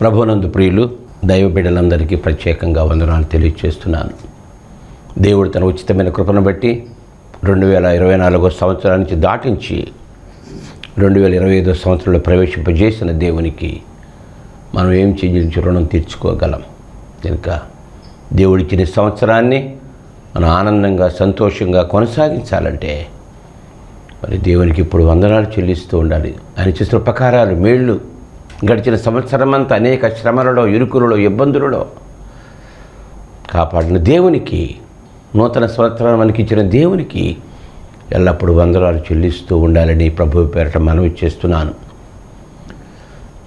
ప్రభునందు ప్రియులు దైవ బిడ్డలందరికీ ప్రత్యేకంగా వందనాలు తెలియజేస్తున్నాను. దేవుడు తన ఉచితమైన కృపను బట్టి 2024 సంవత్సరాల నుంచి దాటించి 2025 సంవత్సరంలో ప్రవేశింపజేసిన దేవునికి మనం ఏం చెల్లించి రుణం తీర్చుకోగలం. కనుక దేవుడిచ్చిన సంవత్సరాన్ని మనం ఆనందంగా సంతోషంగా కొనసాగించాలంటే మరి దేవునికి ఇప్పుడు వందనాలు చెల్లిస్తూ ఉండాలి. ఆయన చేసిన ఉపకారాలు, మేళ్ళు, గడిచిన సంవత్సరం అంతా అనేక శ్రమలలో, ఇరుకులలో, ఇబ్బందులలో కాపాడిన దేవునికి, నూతన సంవత్సరం మనకి ఇచ్చిన దేవునికి ఎల్లప్పుడూ వందనాలు చెల్లిస్తూ ఉండాలని ప్రభువు పేరట మనవి చేస్తున్నాను.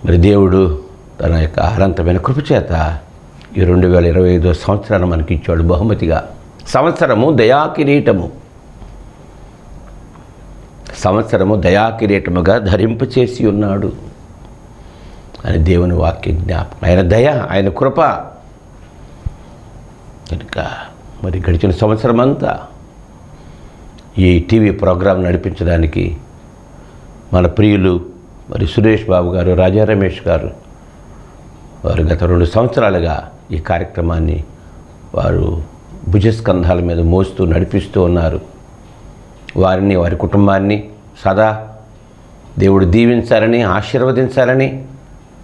మరి దేవుడు తన యొక్క అనంతమైన కృపచేత ఈ 2025 సంవత్సరాన్ని మనకి ఇచ్చాడు బహుమతిగా. సంవత్సరము దయాకిరీటముగా ధరింపచేసి ఉన్నాడు అని దేవుని వాక్య జ్ఞాపకం. ఆయన దయ, ఆయన కృప. కనుక మరి గడిచిన సంవత్సరం అంతా ఈ టీవీ ప్రోగ్రాం నడిపించడానికి మన ప్రియులు మరి సురేష్ బాబు గారు, రాజా రమేష్ గారు వారు గత 2 సంవత్సరాలుగా ఈ కార్యక్రమాన్ని వారు భుజస్కంధాల మీద మోస్తూ నడిపిస్తూ ఉన్నారు. వారిని, వారి కుటుంబాన్ని సదా దేవుడు దీవించాలని, ఆశీర్వదించాలని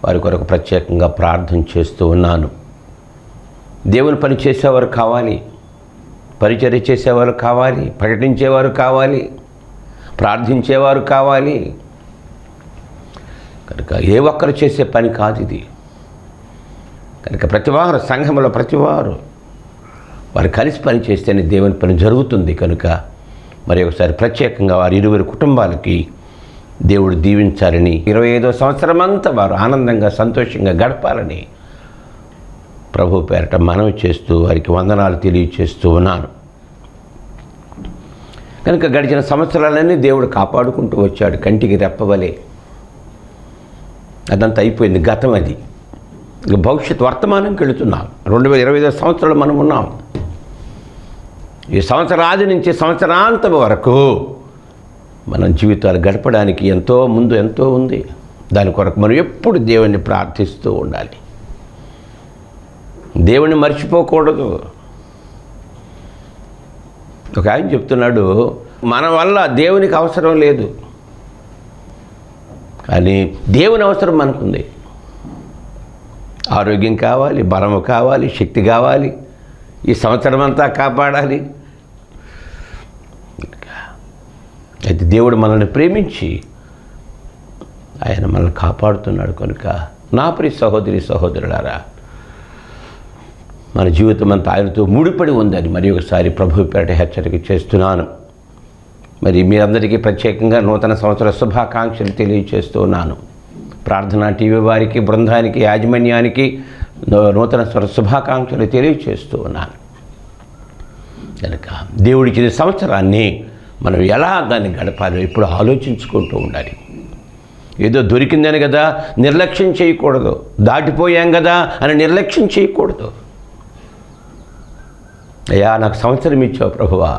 వారి కొరకు ప్రత్యేకంగా ప్రార్థన చేస్తూ ఉన్నాను. దేవుని పని చేసేవారు కావాలి, పరిచర్య చేసేవారు కావాలి, ప్రకటించేవారు కావాలి, ప్రార్థించేవారు కావాలి. కనుక ఏ ఒక్కరు చేసే పని కాదు ఇది. కనుక ప్రతివారు, సంఘంలో ప్రతివారు వారు కలిసి పని చేస్తేనే దేవుని పని జరుగుతుంది. కనుక మరి ఒకసారి ప్రత్యేకంగా వారి ఇరువురి కుటుంబాలకి దేవుడు దీవించాలని, 25వ సంవత్సరం అంతా వారు ఆనందంగా సంతోషంగా గడపాలని ప్రభు పేరట మనవి చేస్తూ వారికి వందనాలు తెలియచేస్తూ ఉన్నాను. కనుక గడిచిన సంవత్సరాలన్నీ దేవుడు కాపాడుకుంటూ వచ్చాడు కంటికి రెప్పవలే. అదంతా అయిపోయింది, గతం అది. ఇక భవిష్యత్ వర్తమానంకి వెళుతున్నాం. 2025 సంవత్సరాలు మనం ఉన్నాం. ఈ సంవత్సరాది నుంచి సంవత్సరాంతం వరకు మన జీవితాలు గడపడానికి ఎంతో ఉంది. దాని కొరకు మనం ఎప్పుడు దేవుణ్ణి ప్రార్థిస్తూ ఉండాలి. దేవుణ్ణి మర్చిపోకూడదు. ఒక ఆయన చెప్తున్నాడు, మన వల్ల దేవునికి అవసరం లేదు, కానీ దేవుని అవసరం మనకుంది. ఆరోగ్యం కావాలి, బలము కావాలి, శక్తి కావాలి, ఈ సంవత్సరం అంతా కాపాడాలి. అయితే దేవుడు మనల్ని ప్రేమించి ఆయన మనల్ని కాపాడుతున్నాడు. కనుక నా ప్రియ సహోదరి సహోదరులారా, మన జీవితం అంతా ఆయనతో ముడిపడి ఉందని మరి ఒకసారి ప్రభు పేరట హెచ్చరిక చేస్తున్నాను. మరి మీరందరికీ ప్రత్యేకంగా నూతన సంవత్సర శుభాకాంక్షలు తెలియజేస్తూ ఉన్నాను. ప్రార్థనా టీవీ వారికి, బృందానికి, యాజమాన్యానికి నూతన శుభాకాంక్షలు తెలియజేస్తూ ఉన్నాను. కనుక దేవుడిచ్చిన సంవత్సరాన్ని మనం ఎలా దాన్ని గడపాలో ఇప్పుడు ఆలోచించుకుంటూ ఉండాలి. ఏదో దొరికిందని కదా నిర్లక్ష్యం చేయకూడదు, దాటిపోయాం కదా అని నిర్లక్ష్యం చేయకూడదు. అయ్యా, నాకు సంవత్సరం ఇచ్చావు ప్రభువా,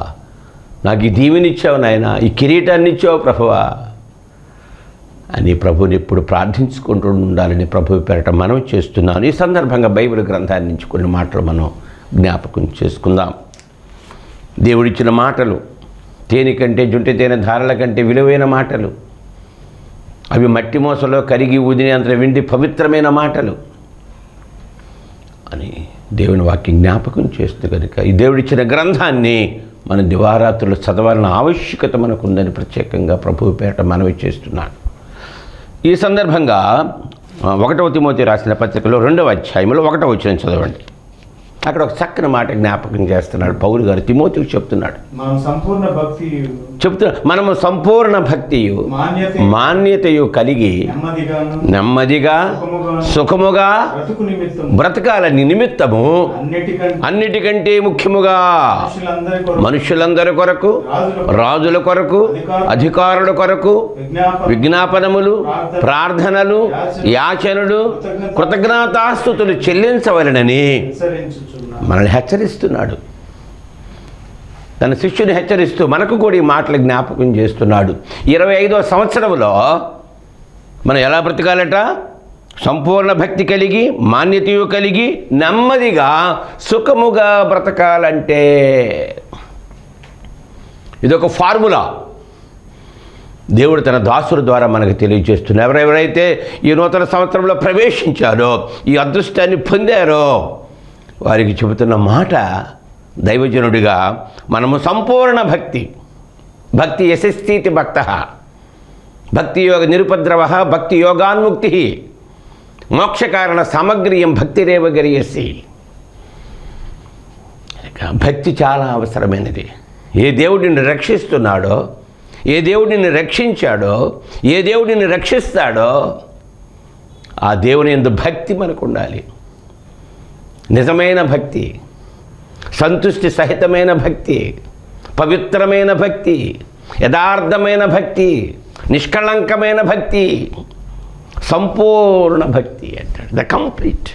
నాకు ఈ దీవెనిచ్చావు నాయన, ఈ కిరీటాన్ని ఇచ్చావు ప్రభువా అని ప్రభుని ఎప్పుడు ప్రార్థించుకుంటూ ఉండాలని ప్రభు పేరట మనం చేస్తున్నాను. ఈ సందర్భంగా బైబిల్ గ్రంథాన్ని నుంచి కొన్ని మాటలు మనం జ్ఞాపకం చేసుకుందాం. దేవుడిచ్చిన మాటలు తేనె కంటే, జుంటి తేనె ధారల కంటే విలువైన మాటలు. అవి మట్టి మోసలో కరిగి ఊదినంత వెండి పవిత్రమైన మాటలు అని దేవుని వాక్యం జ్ఞాపకం చేస్తుంది. కనుక ఈ దేవుడిచ్చిన గ్రంథాన్ని మన దివారాత్రులు చదవాలన్న ఆవశ్యకత మనకుందని ప్రత్యేకంగా ప్రభువు పేరట మనవి చేస్తున్నాను. ఈ సందర్భంగా 1వ తిమోతి రాసిన పత్రికలో 2వ అధ్యాయంలో 1వ వచనం చదవండి. అక్కడ ఒక చక్కని మాట జ్ఞాపకం చేస్తున్నాడు పౌలు గారు, తిమోతికి చెప్తున్నాడు. మనము సంపూర్ణ భక్తియు మాన్యతయు కలిగి నెమ్మదిగా సుఖముగా బ్రతకాలని నిమిత్తము అన్నిటికంటే ముఖ్యముగా మనుషులందరి కొరకు, రాజుల కొరకు, అధికారుల కొరకు విజ్ఞాపనములు, ప్రార్థనలు, యాచనలు, కృతజ్ఞతాస్తుతులు చెల్లించవలెనని మనల్ని హెచ్చరిస్తున్నాడు. తన శిష్యుని హెచ్చరిస్తూ మనకు కూడా ఈ మాటలు జ్ఞాపకం చేస్తున్నాడు. 25వ సంవత్సరంలో మనం ఎలా బ్రతకాలట? సంపూర్ణ భక్తి కలిగి, మాన్యతయు కలిగి, నెమ్మదిగా సుఖముగా బ్రతకాలంటే ఇదొక ఫార్ములా దేవుడు తన దాసుల ద్వారా మనకు తెలియజేస్తున్నారు. ఎవరెవరైతే ఈ నూతన సంవత్సరంలో ప్రవేశించారో, ఈ అదృష్టాన్ని పొందారో, వారికి చెబుతున్న మాట దైవజనుడిగా మనము సంపూర్ణ భక్తి యశస్థితి భక్త, భక్తి యోగ నిరుపద్రవ, భక్తి యోగాన్ముక్తి, మోక్షకారణ సామగ్రియం భక్తిరేవ గరియసి. భక్తి చాలా అవసరమైనది. ఏ దేవుడిని రక్షిస్తున్నాడో, ఏ దేవుడిని రక్షించాడో, ఏ దేవుడిని రక్షిస్తాడో ఆ దేవుని యందు భక్తి మనకు ఉండాలి. నిజమైన భక్తి, సంతుష్టి సహితమైన భక్తి, పవిత్రమైన భక్తి, యథార్థమైన భక్తి, నిష్కళంకమైన భక్తి, సంపూర్ణ భక్తి అంటాడు. The complete.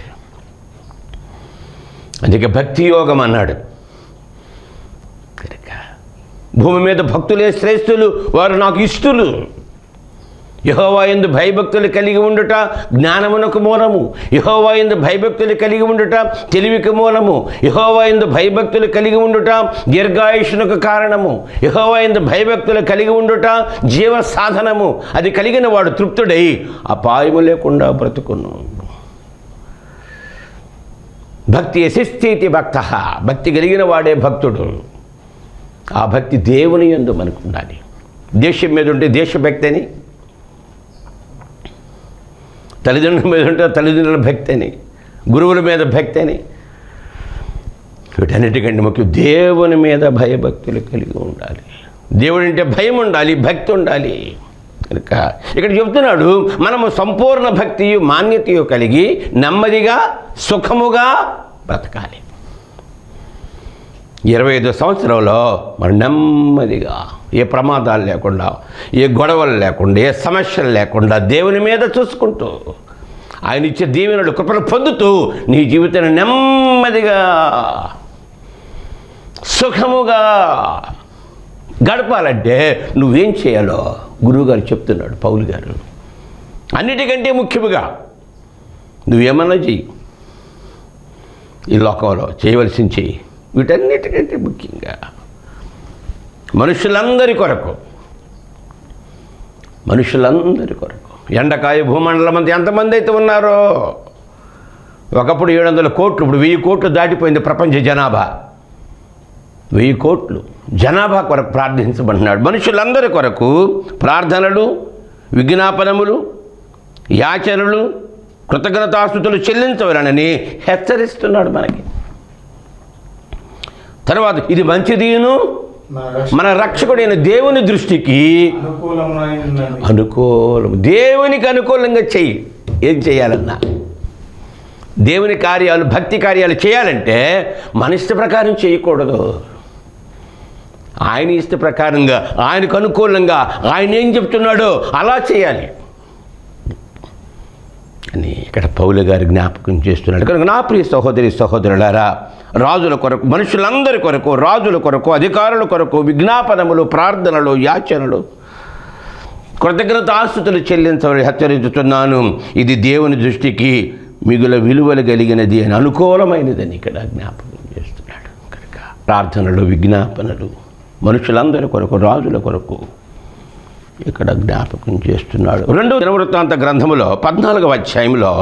అందుకే భక్తి యోగం అన్నాడు. భూమి మీద భక్తులే శ్రేష్ఠులు, వారు నాకు ఇష్టలు. యెహోవా యందు భయభక్తులు కలిగి ఉండుట జ్ఞానమునకు మూలము, యెహోవా యందు భయభక్తులు కలిగి ఉండుట తెలివికి మూలము, యెహోవా యందు భయభక్తులు కలిగి ఉండుట దీర్ఘాయుషునకు కారణము, యెహోవా యందు భయభక్తులు కలిగి ఉండుట జీవ సాధనము. అది కలిగిన వాడు తృప్తుడై అపాయము లేకుండా బ్రతుకును. భక్తి యశస్థితి భక్త, భక్తి కలిగిన వాడే భక్తుడు. ఆ భక్తి దేవుని యందు మనకు ఉండాలి. దేశం మీద ఉంటే దేశభక్తి అని, తల్లిదండ్రుల మీద ఉంటే తల్లిదండ్రుల భక్తి అని, గురువుల మీద భక్తి అని, వీటన్నిటికంటే ముఖ్యం దేవుని మీద భయభక్తులు కలిగి ఉండాలి. దేవుడి అంటే భయం ఉండాలి, భక్తి ఉండాలి. కనుక ఇక్కడ చెప్తున్నాడు, మనము సంపూర్ణ భక్తియు మాన్యతయు కలిగి నెమ్మదిగా సుఖముగా బ్రతకాలి. 25వ సంవత్సరంలో మనం నెమ్మదిగా, ఏ ప్రమాదాలు లేకుండా, ఏ గొడవలు లేకుండా, ఏ సమస్యలు లేకుండా దేవుని మీద చూసుకుంటూ, ఆయన ఇచ్చే దీవెనలు కృపను పొందుతూ నీ జీవితాన్ని నెమ్మదిగా సుఖముగా గడపాలంటే నువ్వేం చేయాలో గురువుగారు చెప్తున్నాడు, పౌలు గారు. అన్నిటికంటే ముఖ్యముగా నువ్వేమన్నా చెయ్యి, ఈ లోకంలో చేయవలసింది చెయ్యి. వీటన్నిటికంటే ముఖ్యంగా మనుషులందరి కొరకు, ఎండకాయ భూమండలం అంతా ఎంతమంది అయితే ఉన్నారో, ఒకప్పుడు 700 కోట్లు, ఇప్పుడు 1000 కోట్లు దాటిపోయింది ప్రపంచ జనాభా. 1000 కోట్లు జనాభా కొరకు ప్రార్థించబడినాడు. మనుషులందరి కొరకు ప్రార్థనలు, విజ్ఞాపనములు, యాచనలు, కృతజ్ఞతాస్తుతులు చెల్లించవలనని హెచ్చరిస్తున్నాడు మనకి. తర్వాత ఇది మంచిదీను మన రక్షకుడైన దేవుని దృష్టికి అనుకూలం. దేవునికి అనుకూలంగా చెయ్యి. ఏం చేయాలన్నా దేవుని కార్యాలు, భక్తి కార్యాలు చేయాలంటే మన ఇష్ట ప్రకారం చేయకూడదు. ఆయన ఇష్ట ప్రకారంగా, ఆయనకు అనుకూలంగా, ఆయన ఏం చెప్తున్నాడో అలా చేయాలి అని ఇక్కడ పౌలు గారు జ్ఞాపకం చేస్తున్నాడు. కనుక నా ప్రియ సహోదరి సహోదరులారా, రాజుల కొరకు, మనుషులందరి కొరకు, రాజుల కొరకు, అధికారుల కొరకు విజ్ఞాపనములు, ప్రార్థనలు, యాచనలు, కృతజ్ఞతాస్తుతులు చెల్లించవని హెచ్చరించుతున్నాను. ఇది దేవుని దృష్టికి మిగుల విలువలు కలిగినది అని, అనుకూలమైనదని ఇక్కడ జ్ఞాపకం చేస్తున్నాడు. కనుక ప్రార్థనలు, విజ్ఞాపనలు మనుషులందరి కొరకు, రాజుల కొరకు ఇక్కడ జ్ఞాపకం చేస్తున్నాడు. 2వ దినవృత్తాంత గ్రంథములో 14వ అధ్యాయంలో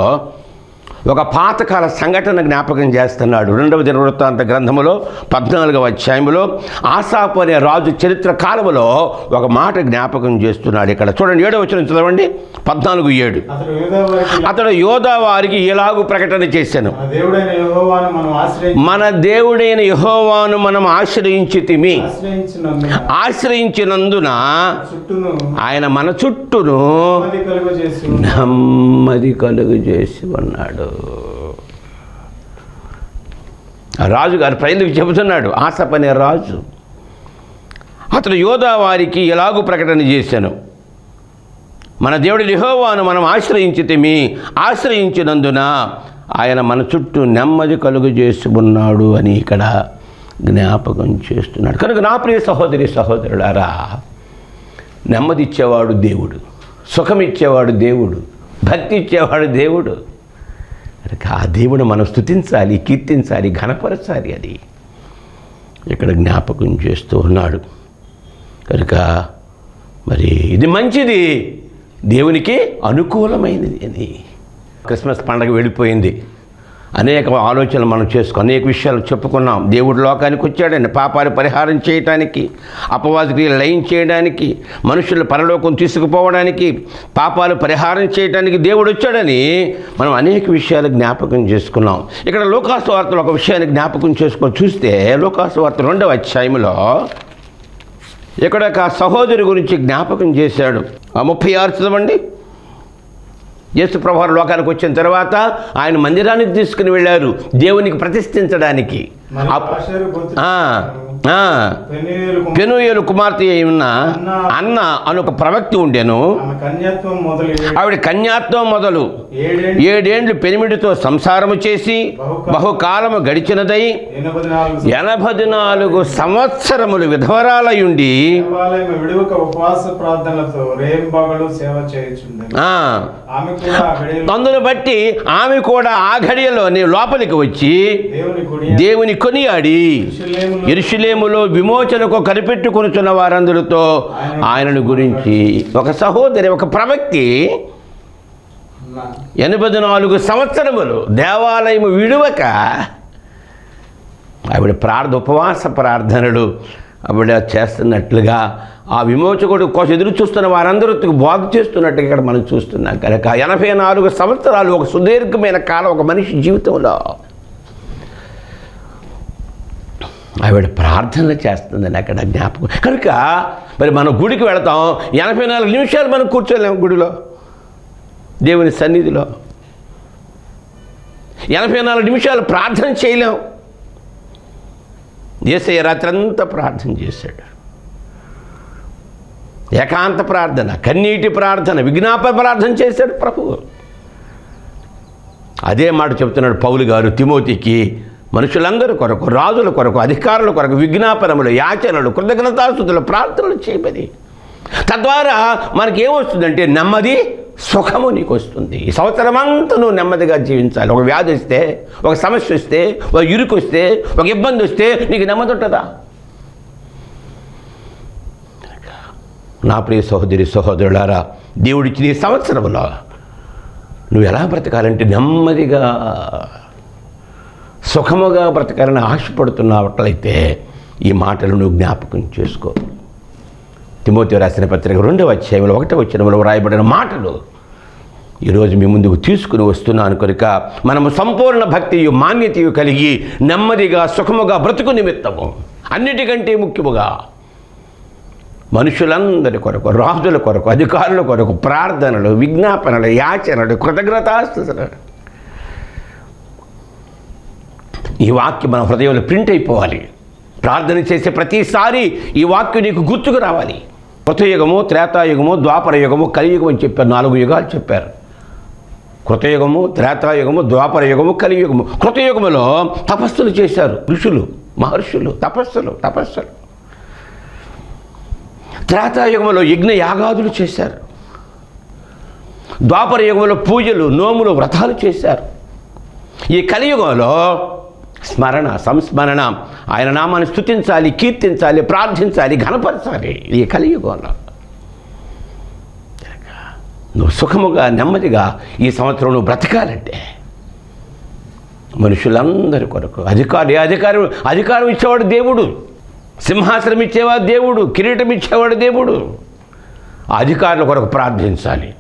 ఒక పాతకాల సంఘటన జ్ఞాపకం చేస్తున్నాడు. 2వ దినవృత్తాంత గ్రంథములో 14వ అధ్యాయంలో ఆసాపు అనే రాజు చరిత్ర కాలంలో ఒక మాట జ్ఞాపకం చేస్తున్నాడు. ఇక్కడ చూడండి, 7వ వచనం చదవండి. 14:7 అతడు యోధా వారికి ఇలాగు ప్రకటన చేశాను, మన దేవుడైన యెహోవాను మనం ఆశ్రయించితిమి, ఆశ్రయించినందున ఆయన మన చుట్టూను నెమ్మది కలుగు చేసి ఉన్నాడు. రాజుగారు ప్రజలకు చెబుతున్నాడు, ఆసపు అనే రాజు, అతడు యోధా వారికి ఎలాగూ ప్రకటన చేశాను, మన దేవుడి యెహోవాను మనం ఆశ్రయించితిమి, ఆశ్రయించినందున ఆయన మన చుట్టూ నెమ్మది కలుగు చేసి ఉన్నాడు అని ఇక్కడ జ్ఞాపకం చేస్తున్నాడు. కనుక నా ప్రియ సహోదరి సహోదరులారా, నెమ్మది ఇచ్చేవాడు దేవుడు, సుఖమిచ్చేవాడు దేవుడు, భక్తి ఇచ్చేవాడు దేవుడు. కనుక ఆ దేవుడు మనం స్తుతించాలి, కీర్తించాలి, ఘనపరచాలి. అది ఇక్కడ జ్ఞాపకం చేస్తూ ఉన్నాడు. కనుక మరి ఇది మంచిది, దేవునికి అనుకూలమైనది అని. క్రిస్మస్ పండగ వెళ్ళిపోయింది. అనేక ఆలోచనలు మనం చేసుకుని అనేక విషయాలు చెప్పుకున్నాం. దేవుడు లోకానికి వచ్చాడని పాపాలు పరిహారం చేయడానికి, అపవాదికి లయం చేయడానికి, మనుషులు పరలోకం తీసుకుపోవడానికి, పాపాలు పరిహారం చేయడానికి దేవుడు వచ్చాడని మనం అనేక విషయాలు జ్ఞాపకం చేసుకున్నాం. ఇక్కడ లూకాసు వార్తలో ఒక విషయాన్ని జ్ఞాపకం చేసుకొని చూస్తే, లూకాసు వార్త 2వ అధ్యాయంలో ఇక్కడ ఒక సహోదరి గురించి జ్ఞాపకం చేశాడు. 36 చదవండి. యేసు ప్రభువు లోకానికి వచ్చిన తర్వాత ఆయన మందిరానికి తీసుకుని వెళ్ళారు దేవునికి ప్రతిష్ఠించడానికి. పెనుయేలు కుమార్తె ఉన్న అన్న అను ఒక ప్రవక్తి ఉండెను. ఆవిడ కన్యాత్వం మొదలు 7 ఏండ్లు పెనిమిడితో సంసారము చేసి బహుకాలము గడిచినదై 84 సంవత్సరములు విధవరాలయుండి అందును బట్టి ఆమె కూడా ఆ ఘడియలో లోపలికి వచ్చి దేవుని కొనియాడి యెరూషలేములో విమోచనకు కనిపెట్టుకొనుచున్న వారందరితో ఆయనను గురించి. ఒక సహోదరి, ఒక ప్రవక్తి 84 సంవత్సరములు దేవాలయము విడువక ఆవిడ ఉపవాస ప్రార్థనలు ఆవిడ చేస్తున్నట్లుగా, ఆ విమోచకుడు కోసం ఎదురు చూస్తున్న వారందరితో బోధ చేస్తున్నట్టుగా ఇక్కడ మనం చూస్తున్నాం. కనుక 84 సంవత్సరాలు ఒక సుదీర్ఘమైన కాలం ఒక మనిషి జీవితంలో ఆవిడ ప్రార్థన చేస్తుందని అక్కడ జ్ఞాపకం. కనుక మరి మనం గుడికి వెళతాం, 84 నిమిషాలు మనం కూర్చోలేము గుడిలో, దేవుని సన్నిధిలో 84 నిమిషాలు ప్రార్థన చేయలేం. యేసయ్య రాత్రంతా ప్రార్థన చేశాడు. ఏకాంత ప్రార్థన, కన్నీటి ప్రార్థన, విజ్ఞాపన ప్రార్థన చేశాడు ప్రభువు. అదే మాట చెప్తున్నాడు పౌలు గారు తిమోతికి. మనుషులందరి కొరకు, రాజుల కొరకు, అధికారుల కొరకు విజ్ఞాపనములు, యాచనలు, కృతజ్ఞతాస్తుతులు, ప్రార్థనలు చేయమని. తద్వారా మనకేమొస్తుందంటే నెమ్మది, సుఖము నీకు వస్తుంది. ఈ సంవత్సరం అంతా నువ్వు నెమ్మదిగా జీవించాలి. ఒక వ్యాధి వస్తే, ఒక సమస్య వస్తే, ఒక ఇరుకు వస్తే, ఒక ఇబ్బంది వస్తే నీకు నెమ్మది ఉంటుందా? నా ప్రియ సహోదరి సహోదరులారా, దేవుడిచ్చిన ఈ సంవత్సరంలో నువ్వు ఎలా బ్రతకాలంటే నెమ్మదిగా సుఖముగా బ్రతకాలని ఆశపడుతున్నట్లయితే ఈ మాటలు నువ్వు జ్ఞాపకం చేసుకో. తిమోతి రాసిన పత్రిక 2వ అధ్యాయంలో 1వ వచనంలో వ్రాయబడిన మాటలు ఈరోజు మీ ముందుకు తీసుకుని వస్తున్నాను. కనుక మనము సంపూర్ణ భక్తియు మాన్యతయు కలిగి నెమ్మదిగా సుఖముగా బ్రతుకు నిమిత్తము, అన్నిటికంటే ముఖ్యముగా మనుషులందరి కొరకు, రాజుల కొరకు, అధికారుల కొరకు ప్రార్థనలు, విజ్ఞాపనలు, యాచనలు, కృతజ్ఞతాస్తుతులు. ఈ వాక్యం మన హృదయంలో ప్రింట్ అయిపోవాలి. ప్రార్థన చేసే ప్రతిసారి ఈ వాక్యం నీకు గుర్తుకు రావాలి. కృతయుగము, త్రేతాయుగము, ద్వాపరయుగము, కలియుగం అని చెప్పారు. 4 యుగాలు చెప్పారు. కృతయుగము, త్రేతాయుగము, ద్వాపరయుగము, కలియుగము. కృతయుగములో తపస్సులు చేశారు ఋషులు, మహర్షులు, తపస్సులు. త్రేతాయుగంలో యజ్ఞ యాగాదులు చేశారు. ద్వాపరయుగంలో పూజలు, నోములు, వ్రతాలు చేశారు. ఈ కలియుగంలో స్మరణ, సంస్మరణ, ఆయన నామాన్ని స్తుతించాలి, కీర్తించాలి, ప్రార్థించాలి, ఘనపరచాలి. ఈ కలియుగంలో నువ్వు సుఖముగా నెమ్మదిగా ఈ సంవత్సరం నువ్వు బ్రతకాలంటే మనుషులందరి కొరకు, అధికారం ఇచ్చేవాడు దేవుడు, సింహాసనం ఇచ్చేవాడు దేవుడు, కిరీటం ఇచ్చేవాడు దేవుడు. అధికారుల కొరకు ప్రార్థించాలి,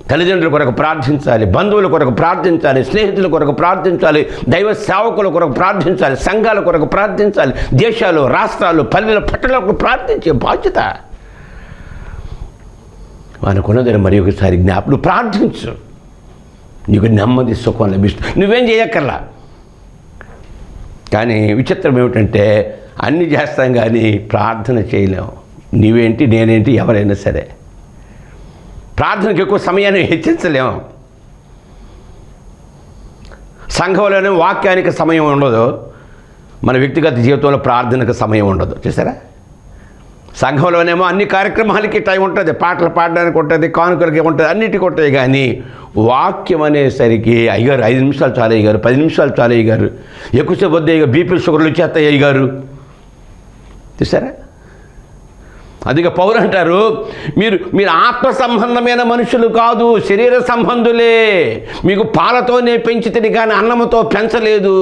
తల్లిదండ్రుల కొరకు ప్రార్థించాలి, బంధువుల కొరకు ప్రార్థించాలి, స్నేహితుల కొరకు ప్రార్థించాలి, దైవ సేవకుల కొరకు ప్రార్థించాలి, సంఘాల కొరకు ప్రార్థించాలి, దేశాలు, రాష్ట్రాలు, పల్లెలు, పట్టణాలకు ప్రార్థించే బాధ్యత మనకున్నదని మరి ఒకసారి జ్ఞాపకం. ప్రార్థించు, నీకు నెమ్మది, సుఖం లభిస్తుంది. నువ్వేం చేయక్కర్లా. కానీ విచిత్రం ఏమిటంటే అన్నీ చేస్తాం కానీ ప్రార్థన చేయలేము. నీవేంటి, నేనేంటి, ఎవరైనా సరే ప్రార్థనకు ఎక్కువ సమయాన్ని హెచ్చించలేము. సంఘంలోనే వాక్యానికి సమయం ఉండదు, మన వ్యక్తిగత జీవితంలో ప్రార్థనకు సమయం ఉండదు. చూసారా? సంఘంలోనేమో అన్ని కార్యక్రమాలకి టైం ఉంటుంది, పాటలు పాడడానికి ఉంటుంది, కానుకలకి ఉంటుంది, అన్నిటికీ ఉంటాయి. కానీ వాక్యం అనేసరికి అయ్యారు 5 నిమిషాలు చాలు అయ్యారు, 10 నిమిషాలు చాలు అయ్యారు, ఎక్కువసేపు వద్ద అయ్యారు, బీపీ షుగర్లు వచ్చేస్తాయి అయ్యారు. చూసారా? అందుకే పౌలు అంటారు, మీరు ఆత్మ సంబంధమైన మనుషులు కాదు, శరీర సంబంధులే. మీకు పాలతోనే పెంచితిని కానీ అన్నముతో పెంచలేదు.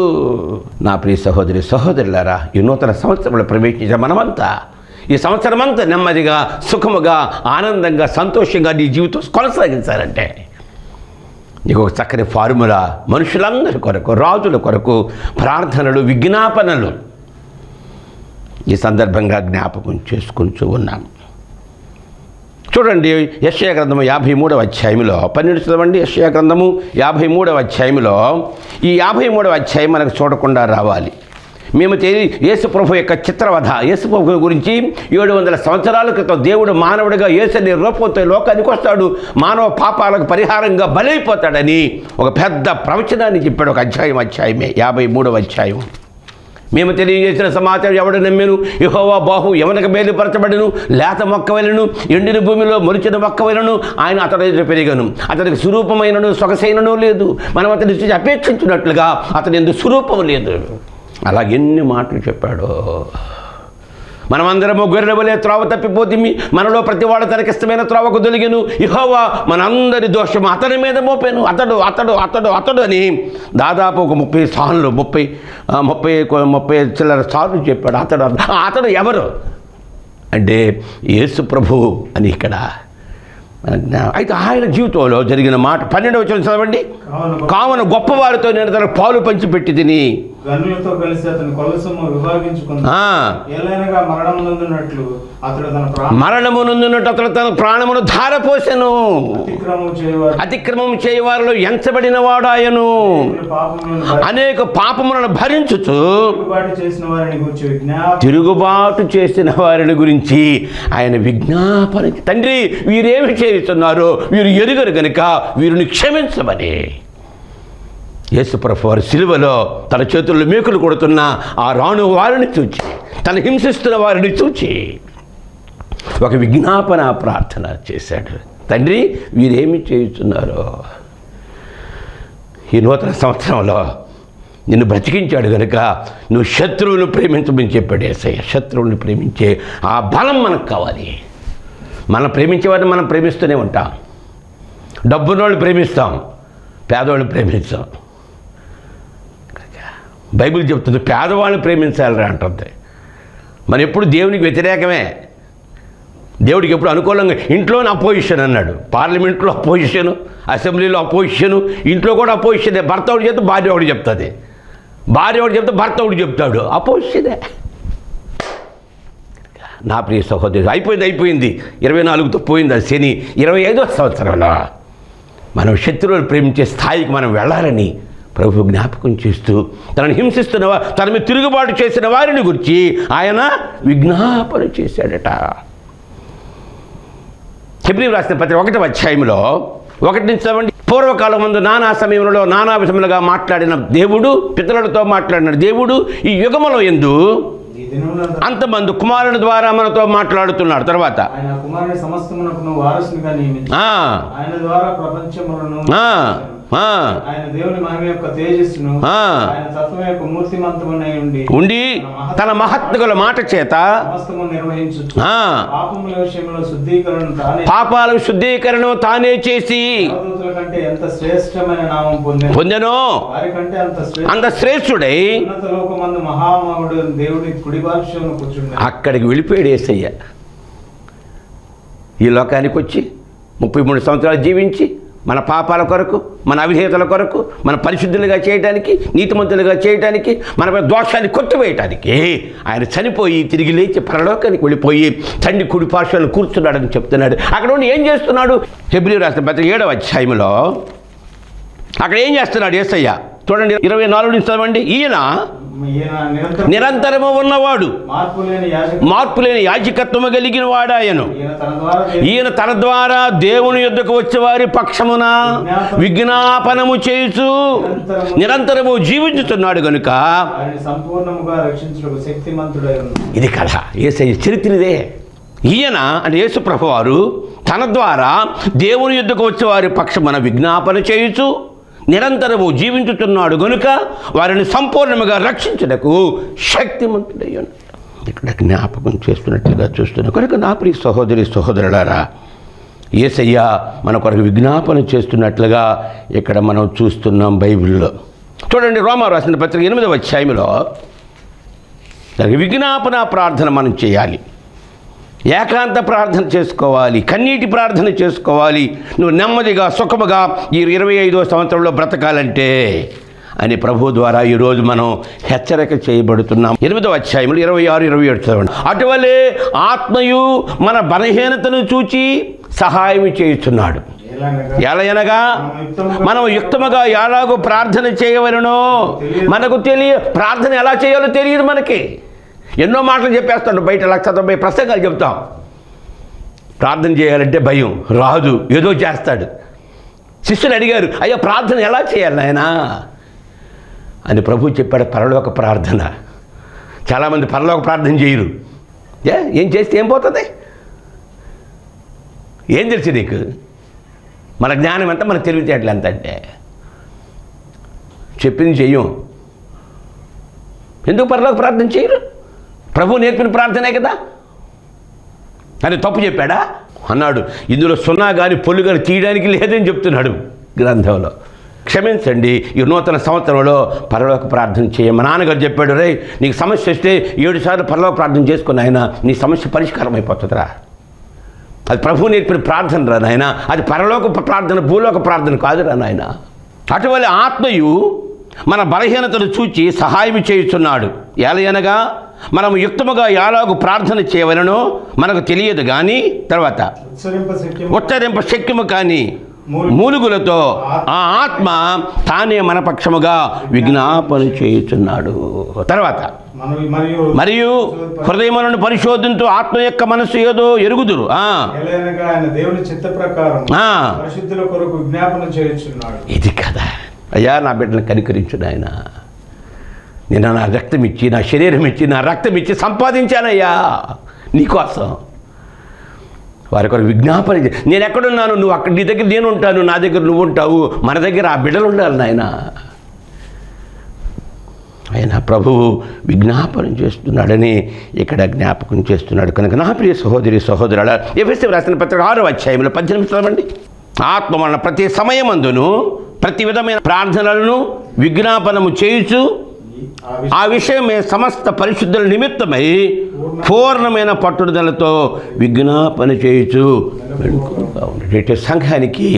నా ప్రియ సహోదరి సహోదరులారా, ఈ నూతన సంవత్సరంలో ప్రవేశించిన మనమంతా ఈ సంవత్సరం అంతా నెమ్మదిగా, సుఖముగా, ఆనందంగా, సంతోషంగా నీ జీవితం కొనసాగించాలంటే నీకు ఒక చక్కని ఫార్ములా, మనుషులందరి కొరకు, రాజుల కొరకు ప్రార్థనలు, విజ్ఞాపనలు ఈ సందర్భంగా జ్ఞాపకం చేసుకుంటూ ఉన్నాం. చూడండి, యెషయా గ్రంథము 53వ అధ్యాయంలో 12 చదవండి. యెషయా గ్రంథము 53వ అధ్యాయంలో ఈ 53వ అధ్యాయం మనకు చూడకుండా రావాలి. మేము యేసు ప్రభు యొక్క చిత్రవధ, యేసు ప్రభు గురించి 700 సంవత్సరాల క్రితం దేవుడు మానవుడిగా యేసుని రూపంతో లోకానికి వస్తాడు, మానవ పాపాలకు పరిహారంగా బలైపోతాడని ఒక పెద్ద ప్రవచనాన్ని చెప్పాడు. ఒక అధ్యాయమే 53వ అధ్యాయం. మేము తెలియజేసిన సమాచారం ఎవడు నమ్మెను, యెహోవా బాహు ఎవరికి బయలుపరచబడను, లేత మొక్క వలెను, ఎండిన భూమిలో మొలిచిన మొక్క వలెను ఆయన అతడి ఎదుట పెరిగను. అతనికి స్వరూపమైనను సొగసైనను లేదు, మనం అతని నుంచి అపేక్షించినట్లుగా అతని ఎందుకు స్వరూపం లేదు. అలా ఎన్ని మాటలు చెప్పాడో. మనమందరము గొర్రెల వలె త్రోవ తప్పిపోతిమి, మనలో ప్రతివాడు తనకిష్టమైన త్రోవకు దొలిగెను, యెహోవా మనందరి దోషము అతని మీద మోపాను. అతడు అని దాదాపు ఒక 30 సార్లు 30 చిల్లర సార్లు చెప్పాడు. అతడు ఎవరు అంటే యేసు ప్రభు అని ఇక్కడ. అయితే ఆయన జీవితంలో జరిగిన మాట 12వ వచనం చదవండి. కావున గొప్పవారితో నేను తన పాలు పంచిపెట్టి తిని గనులతో కలిసి అతని కొలసము విభాగించుకున్నాడు. ఏలైనగా మరణమునందున్నట్లు అతడు తన ప్రాణమును ధారపోసెను. అతిక్రమం చేయవారిలో ఎంచబడిన వాడాయను. అనేక పాపములను భరించుచు తిరుగుబాటు చేసిన వారిని గురించి ఆయన విజ్ఞాపన, తండ్రి వీరేమి చేస్తున్నారో వీరు ఎరుగరు గనుక వీరిని క్షమించమని. యేసుప్రభు వారి సిలువలో తన చేతుల్లో మేకులు కొడుతున్న ఆ రాణు వారిని చూచి, తను హింసిస్తున్న వారిని చూచి ఒక విజ్ఞాపన ప్రార్థన చేశాడు. తండ్రి వీరేమి చేస్తున్నారో. ఈ నూతన సంవత్సరంలో నిన్ను బ్రతికించాడు కనుక నువ్వు శత్రువును ప్రేమించమని చెప్పాడు యేసయ్య. శత్రువుని ప్రేమించే ఆ బలం మనకు కావాలి. మనం ప్రేమించేవారిని మనం ప్రేమిస్తూనే ఉంటాం. డబ్బున్నోళ్ళు ప్రేమిస్తాం, పేదవాళ్ళు ప్రేమిస్తాం. బైబిల్ చెప్తుంది పేదవాళ్ళని ప్రేమించాలిరా అంటుంది. మనం ఎప్పుడు దేవునికి వ్యతిరేకమే, దేవుడికి ఎప్పుడు అనుకూలంగా. ఇంట్లోనే అపోజిషన్ అన్నాడు, పార్లమెంట్లో అపోజిషను, అసెంబ్లీలో అపోజిషను, ఇంట్లో కూడా అపోజిషనే. భర్త ఒకటి చెప్తే భార్య ఒకటి చెప్తుంది, భార్య ఒకటి చెప్తే భర్త ఒకటి చెప్తాడు, అపోజిషనే. నా ప్రియ సహోదరుడు, అయిపోయింది 24తో పోయింది ఆ శని. 25వ సంవత్సరంలో మనం శత్రువులు ప్రేమించే స్థాయికి మనం వెళ్ళాలని ప్రభు జ్ఞాపకం చేస్తూ, తనను హింసిస్తున్న తన మీద తిరుగుబాటు చేసిన వారిని గురించి ఆయన విజ్ఞాపన చేశాడట. హెబ్రీయులకు రాసిన పత్రిక 1వ అధ్యాయంలో 1 నుంచి చదవండి. పూర్వకాలం ముందు నానా సమయంలో నానా విధములుగా మాట్లాడిన దేవుడు, పితరులతో మాట్లాడిన దేవుడు ఈ యుగములో యందు అంతమంది కుమారుని ద్వారా మనతో మాట్లాడుతున్నాడు. తర్వాత ఆయన కుమారుని సమస్తమునకు వారసునిగా నియమించి ఆయన ద్వారా ప్రపంచములను ఆయన దేవుని మహిమ యొక్క తేజస్సును ఆయన తత్వం యొక్క మూర్తిమంతమునై ఉండి తన మహత్తుగల మాట చేత సమస్తము నిర్వహించుచు పాపముల విషయంలో పాపాల శుద్ధీకరణ తానే చేసి దేవదూతల కంటే ఎంత శ్రేష్టమైన నామం పొందెనో వారి కంటే అంత శ్రేష్ఠుడై ఉన్నత లోకమందు మహామహుడు దేవుని కుడి పార్శ్వమున కూర్చున్నాడు. అక్కడికి వెళ్ళిపోయాడు యేసయ్య. ఈ లోకానికి వచ్చి 33 సంవత్సరాలు జీవించి మన పాపాల కొరకు, మన అవిధేయతల కొరకు, మన పరిశుద్ధులుగా చేయడానికి, నీతిమంతులుగా చేయడానికి, మన దోషాన్ని కొట్టివేయటానికి ఆయన చనిపోయి తిరిగి లేచి పరలోకానికి వెళ్ళిపోయి తండ్రి కుడి పార్శ్వమున కూర్చున్నాడని చెప్తున్నాడు. అక్కడ ఉండి ఏం చేస్తున్నాడు? హెబ్రీయులకు రాసిన పత్రిక 7వ అధ్యాయంలో అక్కడ ఏం చేస్తున్నాడు యేసయ్య? చూడండి 24 నుంచి చదవండి. ఈయన నిరంతరము ఉన్నవాడు, మార్పులేని యాజకత్వము కలిగిన వాడాయను. ఈయన తన ద్వారా దేవుని యొద్దకు వచ్చేవారి పక్షమున విజ్ఞాపనము చేయుచు నిరంతరము జీవించుతున్నాడు గనుక సంపూర్ణముగా రక్షించుటకు శక్తిమంతుడై ఉన్నాడు. ఇది కథ, యేసయ్య చరిత్ర ఇదే. ఈయన అంటే యేసు ప్రభువారు తన ద్వారా దేవుని యుద్ధకు వచ్చే వారి పక్షమున విజ్ఞాపన చేయుచు నిరంతరము జీవించుతున్నాడు గనుక వారిని సంపూర్ణముగా రక్షించుటకు శక్తిమంతుడయ్యాడు. ఇక్కడ జ్ఞాపకం చేస్తున్నట్లుగా చూస్తున్నాడు. కనుక నా ప్రియ సహోదరి సహోదరులారా, యేసయ్య మన కొరకు విజ్ఞాపన చేస్తున్నట్లుగా ఇక్కడ మనం చూస్తున్నాం బైబిల్లో. చూడండి, రోమా రాసిన పత్రిక 8వ అధ్యాయంలో విజ్ఞాపన ప్రార్థన మనం చేయాలి, ఏకాంత ప్రార్థన చేసుకోవాలి, కన్నీటి ప్రార్థన చేసుకోవాలి. నువ్వు నెమ్మదిగా సుఖముగా ఈ 25వ సంవత్సరంలో బ్రతకాలంటే అని ప్రభు ద్వారా ఈరోజు మనం హెచ్చరిక చేయబడుతున్నాం. 8వ అధ్యాయంలో 26, 27 చదవండి. అటువలే ఆత్మయు మన బలహీనతను చూచి సహాయం చేయుచున్నాడు. ఎలయనగా మనం యుక్తముగా ఎలాగో ప్రార్థన చేయవలనో మనకు ప్రార్థన ఎలా చేయాలో తెలియదు. మనకి ఎన్నో మాటలు చెప్పేస్తాడు, బయట 190 ప్రసంగాలు చెప్తాం. ప్రార్థన చేయాలంటే భయం, రాదు, ఏదో చేస్తాడు. శిష్యులు అడిగారు, అయ్యా ప్రార్థన ఎలా చేయాలి నాయనా అని ప్రభు చెప్పాడు, పరలోక ప్రార్థన. చాలామంది పరలోక ప్రార్థన చేయరు. ఏం చేస్తే ఏం పోతుంది? ఏం తెలుసు నీకు? మన జ్ఞానం ఎంత, మన తెలివితేటలు ఎంత అంటే చెప్పింది చెయ్యం. ఎందుకు పరలోక ప్రార్థన చేయరు? ప్రభు నేర్పిన ప్రార్థనే కదా అని తప్పు చెప్పాడా అన్నాడు. ఇందులో సున్నా కానీ పొల్లు కానీ తీయడానికి లేదని చెప్తున్నాడు గ్రంథంలో. క్షమించండి, ఈ నూతన సంవత్సరంలో పరలోక ప్రార్థన చేయ. మా నాన్నగారు చెప్పాడు, రే నీకు సమస్య వస్తే 7 సార్లు పరలోక ప్రార్థన చేసుకుని ఆయన నీ సమస్య పరిష్కారం అయిపోతుందిరా. అది ప్రభు నేర్పిన ప్రార్థన రా నాయన, అది పరలోక ప్రార్థన, భూలోక ప్రార్థన కాదురా నాయన. అటువలే ఆత్మయు మన బలహీనతను చూచి సహాయం చేయుచున్నాడు. ఎలయనగా మనం యుక్తముగా ఎలాగూ ప్రార్థన చేయవలనో మనకు తెలియదు కానీ తర్వాత ఉచ్చరింప శక్యము కానీ మూలుగులతో ఆ ఆత్మ తానే మన పక్షముగా విజ్ఞాపన చేయుచున్నాడు. తర్వాత మరియు హృదయములను పరిశోధించు ఆత్మ యొక్క మనసు ఏదో ఎరుగుదురు. ఇది కదా అయ్యా, నా బిడ్డను కనికరించు నాయన. నేను నా రక్తం ఇచ్చి, నా శరీరం ఇచ్చి, నా రక్తం ఇచ్చి సంపాదించానయ్యా నీకోసం. వారి కొరకు విజ్ఞాపన. నేను ఎక్కడున్నాను, నువ్వు అక్కడ, నీ దగ్గర నేను ఉంటాను, నా దగ్గర నువ్వు ఉంటావు. మన దగ్గర ఆ బిడ్డలు ఉండాలి నాయన. ఆయన ప్రభువు విజ్ఞాపన చేస్తున్నాడని ఇక్కడ జ్ఞాపకం చేస్తున్నాడు. కనుక నా ప్రియ సహోదరి సహోదరుల, ఎఫెసీయులకు రాసిన పత్రిక 6వ అధ్యాయంలో 18 చదవండి. ఆత్మ వలన ప్రతి సమయమందును ప్రతి విధమైన ప్రార్థనలను విజ్ఞాపనము చేయుచు ఆ విషయమే సమస్త పరిశుద్ధుల నిమిత్తమై పూర్ణమైన పట్టుదలతో విజ్ఞాపన చేయుచు ఉండేట సంఘానికి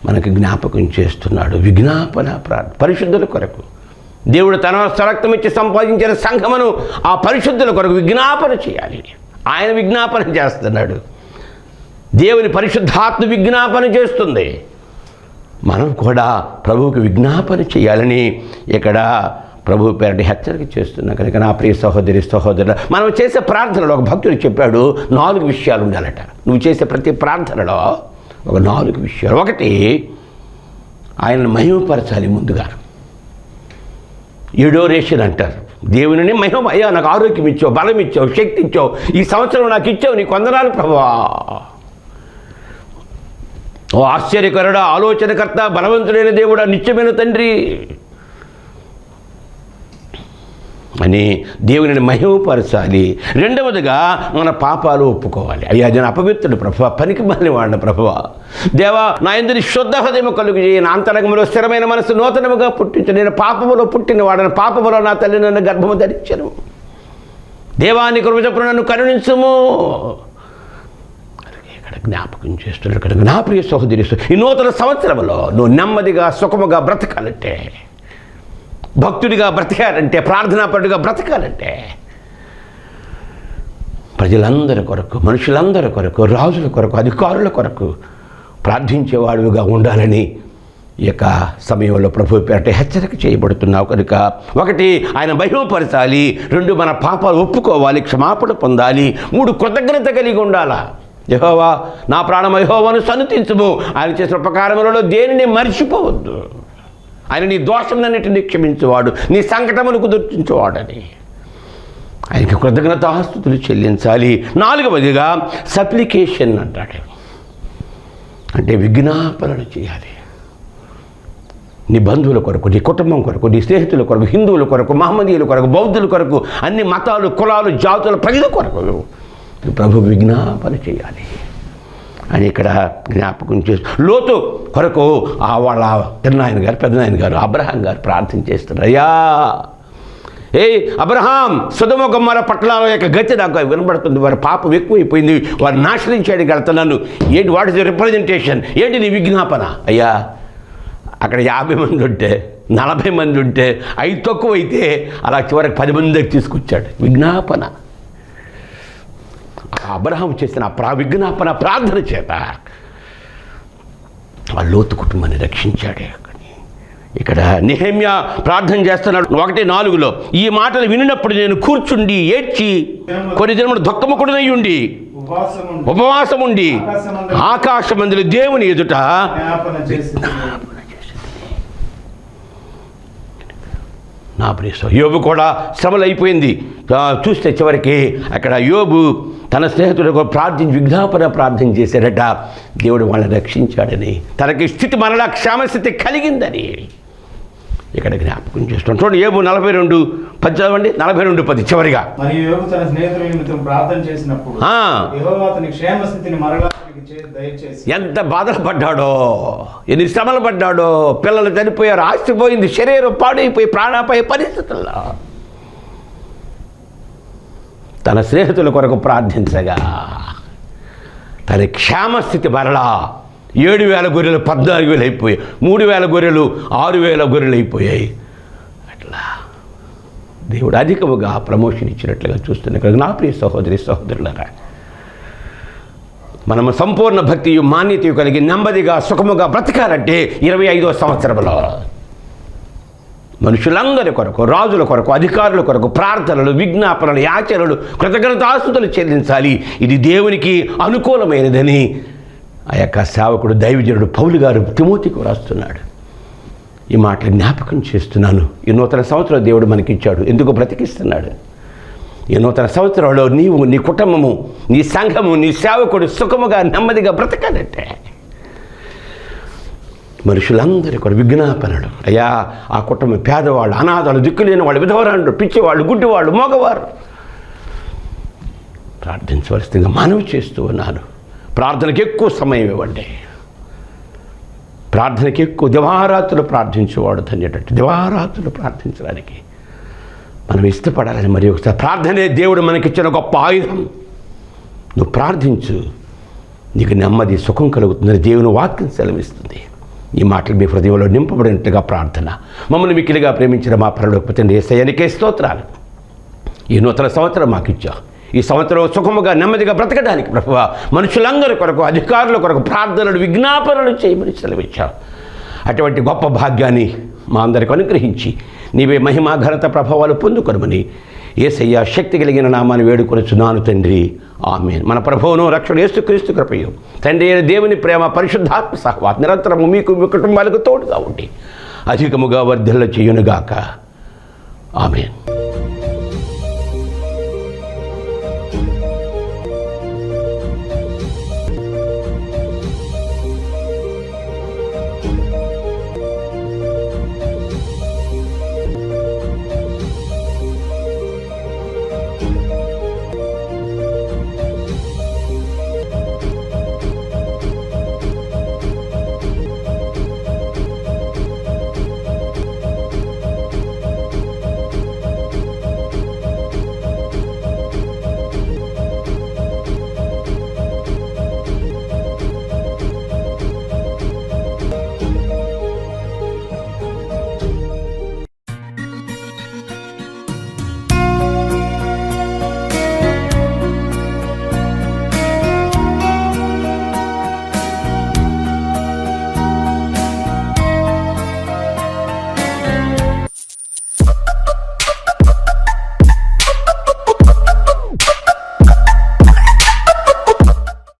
మనకు జ్ఞాపకం చేస్తున్నాడు. విజ్ఞాపన ప్రార్థన పరిశుద్ధుల కొరకు దేవుడు తన రక్తం ఇచ్చి సంపాదించిన సంఘమును ఆ పరిశుద్ధుల కొరకు విజ్ఞాపన చేయాలి. ఆయన విజ్ఞాపన చేస్తున్నాడు. దేవుని పరిశుద్ధాత్మ విజ్ఞాపన చేస్తుంది. మనం కూడా ప్రభువుకి విజ్ఞాపన చేయాలని ఇక్కడ ప్రభు పేరటి హెచ్చరిక చేస్తున్నాం. కనుక నా ప్రియ సహోదరి సహోదరులు, మనం చేసే ప్రార్థనలో ఒక భక్తుడు చెప్పాడు 4 విషయాలు ఉండాలట. నువ్వు చేసే ప్రతి ప్రార్థనలో ఒక 4 విషయాలు. ఒకటి, ఆయనను మహిమపరచాలి. ముందుగా ఎడోరేషన్ అంటారు. దేవుని మహిమ, అయ్యా నాకు ఆరోగ్యం ఇచ్చావు, బలం ఇచ్చావు, శక్తి ఇచ్చావు, ఈ సంవత్సరం నాకు ఇచ్చావు, నీకు వందనాలు ప్రభువా. ఓ ఆశ్చర్యకరుడా, ఆలోచనకర్త, బలవంతుడైన దేవుడా, నిత్యమైన తండ్రి అని దేవుని మహిమపరచాలి. రెండవదిగా మన పాపాలు ఒప్పుకోవాలి. అయ్యా నేను అపవిత్రుడు ప్రభువా, పనికి మాలిన వాడిన ప్రభువా, దేవా నా యందు శుద్ధ హృదయము కలుగు చేయి, నా అంతరంగంలో స్థిరమైన మనసు నూతనముగా పుట్టించు. నేను పాపములో పుట్టిన వాడను, పాపములో నా తల్లి నన్ను గర్భము ధరించను. దేవాని కృప చొప్పున నన్ను కరుణించుము. ఇక్కడ జ్ఞాపకం చేస్తున్నాడు. కనుక నా ప్రియ సహోదరి, ఈ నూతన సంవత్సరంలో నువ్వు నెమ్మదిగా సుఖముగా బ్రతకాలంటే, భక్తుడిగా బ్రతకాలంటే, ప్రార్థనాపరుడిగా బ్రతకాలంటే, ప్రజలందరి కొరకు, మనుషులందరి కొరకు, రాజుల కొరకు, అధికారుల కొరకు ప్రార్థించేవాడుగా ఉండాలని ఈ యొక్క సమయంలో ప్రభు పేరట హెచ్చరిక చేయబడుతున్నావు. కనుక ఒకటి, ఆయన మహిమపరచాలి. 2, మన పాపాలు ఒప్పుకోవాలి, క్షమాపణ పొందాలి. 3, కృతజ్ఞత కలిగి ఉండాలా. యెహోవా నా ప్రాణం యెహోవాను సన్నుతించుము, ఆయన చేసిన ఉపకారములలో దేనిని మర్చిపోవద్దు. ఆయన నీ దోషములన్నిటినీ క్షమించేవాడు, నీ సంకటములకు గుర్తించేవాడని ఆయనకి కృతజ్ఞతాస్తుతులు చెల్లించాలి. 4వదిగా సప్లికేషన్ అంటాడు, అంటే విజ్ఞాపనలు చేయాలి. నీ బంధువుల కొరకు, నీ కుటుంబం కొరకు, నీ స్నేహితుల కొరకు, హిందువుల కొరకు, మహమ్మదీయుల కొరకు, బౌద్ధుల కొరకు, అన్ని మతాలు, కులాలు, జాతుల ప్రజల కొరకు ప్రభు విజ్ఞాపన చేయాలి అని ఇక్కడ జ్ఞాపకం చేసి, లోతు కొరకు వాళ్ళ చిన్నాయన గారు, పెద్దనాయన గారు, అబ్రహాం గారు ప్రార్థన చేస్తున్నారు. అయ్యా అబ్రహాం, సొదొమ గొమొర్రా పట్టణాల యొక్క గతి నాకు వినబడుతుంది, వారి పాపం ఎక్కువైపోయింది, వారు నాశనం చేయడానికి వెళ్తున్నాను. ఏంటి, వాట్ ఇస్ ద రిప్రజెంటేషన్, ఏంటి నీ విజ్ఞాపన? అయ్యా అక్కడ 50 మంది ఉంటే, 40 మంది ఉంటే, 5 తక్కువైతే అలా చివరికి 10 మంది దగ్గర తీసుకొచ్చాడు. విజ్ఞాపన, అబ్రహాం చేసిన విజ్ఞాపన ప్రార్థన చేత ఆ లోతు కుటుంబాన్ని రక్షించాడు. ఇక్కడ నెహెమ్యా ప్రార్థన చేస్తున్నాడు 1:4. ఈ మాటలు వినినప్పుడు నేను కూర్చుండి ఏడ్చి కొన్ని దినములు దుఃఖముఖుడనై ఉండి ఉపవాసం ఉండి ఆకాశమందుల దేవుని ఎదుట నా ప్రియ యోబు కూడా శ్రమలు అయిపోయింది. చూస్తే చివరికి అక్కడ యోబు తన స్నేహితులకు విజ్ఞాపన ప్రార్థన చేశాడట. దేవుడు వాళ్ళని రక్షించాడని, తనకి స్థితి మరలా క్షేమస్థితి కలిగిందని ఇక్కడ జ్ఞాపకం చేస్తున్నాడు. చూడండి, యోబు 42:10 చివరిగా. మరియు యోబు తన స్నేహితుల నిమిత్తం ప్రార్థన చేసినప్పుడు యెహోవా అతని క్షేమస్థితిని మరలా దయచేసి, ఎంత బాధలు పడ్డాడో, ఎన్ని శ్రమలు పడ్డాడో, పిల్లలు చనిపోయారు, ఆస్తిపోయింది, శరీరం పాడైపోయి ప్రాణాపాయ పరిస్థితుల్లో తన స్నేహితుల కొరకు ప్రార్థించగా తన క్షేమస్థితి మరలా 7,000 గొర్రెలు 14,000 అయిపోయాయి, 3,000 గొర్రెలు 6,000 గొర్రెలు అయిపోయాయి. అట్లా దేవుడు అధికముగా ప్రమోషన్ ఇచ్చినట్లుగా చూస్తున్నాడు. నా ప్రియ సహోదరి సహోదరులారా, మనము సంపూర్ణ భక్తియు మాన్యతయు కలిగి నెమ్మదిగా సుఖముగా బ్రతకాలంటే 25వ సంవత్సరంలో మనుషులందరి కొరకు, రాజుల కొరకు, అధికారుల కొరకు ప్రార్థనలు, విజ్ఞాపనలు, యాచనలు, కృతజ్ఞతాస్తుతులు చెల్లించాలి. ఇది దేవునికి అనుకూలమైనదని ఆ యొక్క సేవకుడు దైవజనుడు పౌలు గారు తిమోతికి రాస్తున్నాడు. ఈ మాటలు జ్ఞాపకం చేస్తున్నాను. ఈ నూతన సంవత్సరం దేవుడు మనకిచ్చాడు, ఎందుకు బ్రతికిస్తున్నాడు? ఈ నూతన సంవత్సరంలో నీవు, నీ కుటుంబము, నీ సంఘము, నీ సేవకుడు సుఖముగా నెమ్మదిగా బ్రతకాలంటే మనుషులందరి కూడా విజ్ఞాపనలు. అయ్యా ఆ కుటుంబం పేదవాళ్ళు, అనాథాలు, దిక్కులేని వాళ్ళు, విధవరాండ్రు, పిచ్చివాళ్ళు, గుడ్డివాళ్ళు, మగవారు ప్రార్థించవలసిందిగా మనవి చేస్తూ ఉన్నాను. ప్రార్థనకి ఎక్కువ సమయం ఇవ్వండి. ప్రార్థనకి ఎక్కువ దివారాత్రులు ప్రార్థించేవాడు ధన్యుడట. దివారాత్రులు ప్రార్థించడానికి మనం ఇష్టపడాలని మరి ఒకసారి ప్రార్థనే దేవుడు మనకిచ్చిన గొప్ప ఆయుధం. నువ్వు ప్రార్థించు, నీకు నెమ్మది సుఖం కలుగుతుందని దేవుని వాక్యం సెలవిస్తుంది. ఈ మాటలు మీ హృదయంలో నింపబడినట్టుగా ప్రార్థన. మమ్మల్ని మిక్కిలిగా ప్రేమించిన మా పరలోకపు తండ్రి యేసయ్యనికే స్తోత్రాలు. ఈ నూతన సంవత్సరం మాకు ఇచ్చా. ఈ సంవత్సరం సుఖముగా నెమ్మదిగా బ్రతకడానికి ప్రభువా మనుషులందరి కొరకు, అధికారుల కొరకు ప్రార్థనలు, విజ్ఞాపనలు చేయమని సెలవిచ్చావు. అటువంటి గొప్ప భాగ్యాన్ని మా అందరికి అనుగ్రహించి నీవే మహిమా ఘనత ప్రభావాలు పొందుకొనమని యేసయ్య శక్తి కలిగిన నామాన్ని వేడుకొనుచున్నాను తండ్రి. ఆమేన్. మన ప్రభువును రక్షణ యేసుక్రీస్తు కృపయు తండ్రి అయిన దేవుని ప్రేమ పరిశుద్ధాత్మ సహవాసం నిరంతరము మీకు మీ కుటుంబాలకు తోడుగా ఉండి అధికముగా వర్ధిల్ల చేయునుగాక. ఆమేన్.